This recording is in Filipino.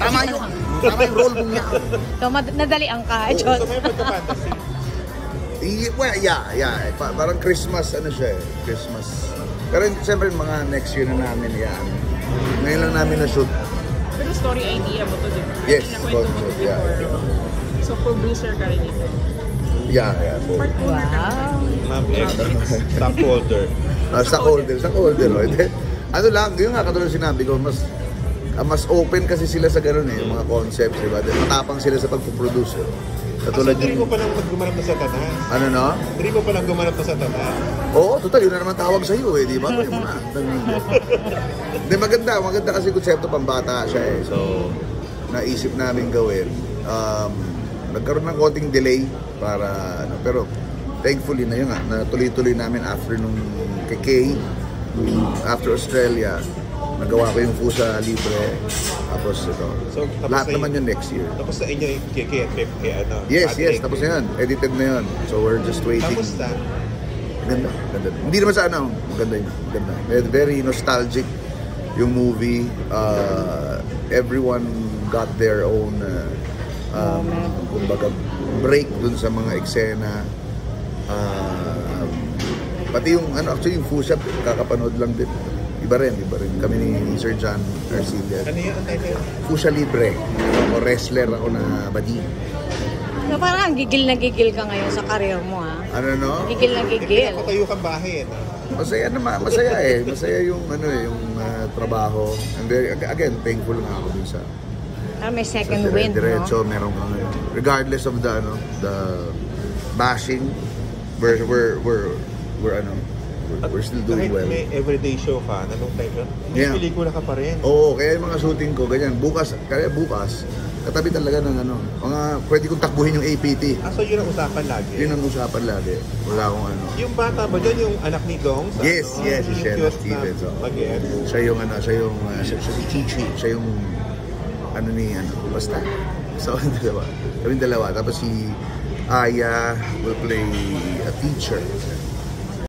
Tama yung role mo niya. So, nadalian ka. So may magka-fantasy. Well, yeah. Parang Christmas, ano siya eh. Christmas. Pero siyempre mga next year na namin yan. Ngayon lang namin na-shoot. Pero story idea mo to, di ba? Yes, concept, yeah. So, producer ka rin ito? Yeah. Part owner ka. Ma'am X, stockholder. Stockholder. Ano lang, yung nga katulad sinabi ko, mas open kasi sila sa gano'n eh, mga concepts, diba? Matapang sila sa pagpuproduce. Katulad Hindi mo palang gumanap na sa tanan. Ano no? Hindi mo palang gumanap na sa tanan. Oo, total, yun na naman tawag sa'yo eh, di ba? Hindi, maganda kasi konsepto pambata siya eh. So, naisip namin gawin. Nagkaroon ng konting delay para, pero thankfully na yun nga, natuloy-tuloy namin after nung kay after Australia. Nagawa ko yung Fusa Libre, tapos ito. So, lahat naman yun next year. Tapos sa inyo yung trip kay ano? Yes, tapos na yun. Edited na yun. So we're just waiting. Kamusta? Ganda. Hindi naman sa ano, ganda. Very nostalgic yung movie. Everyone got their own kumbaga break dun sa mga eksena. Pati yung actually yung Fusa, kakapanood lang din. Iba rin. Kami ni Sir John Arcilla. Ano yun ang title? Fusa Libre. Ako wrestler ako na badi. So parang gigil na gigil ka ngayon sa career mo, ha? Ano no? Gigil na gigil. Pinapatayo kang bahay, no? Masaya naman, masaya eh. Masaya yung yung trabaho. And again, thankful nga ako dun sa May second wind, diretso, no? meron kang regardless of the bashing, we're still doing well. Kahit may everyday show ka, anong time yun? May pelikula ka pa rin. Oo, kaya yung mga shooting ko, ganyan. Bukas, katabi talaga ng pwede kong takbuhin yung APT. So yun ang usapan lagi? Yun ang usapan lagi. Wala akong ano. Yung bata ba dyan, yung anak ni Dong? Yes, si Shena Stevens. Siya yung si Chichi. Siya yung basta. So, kaming dalawa. Tapos si Aya will play a teacher.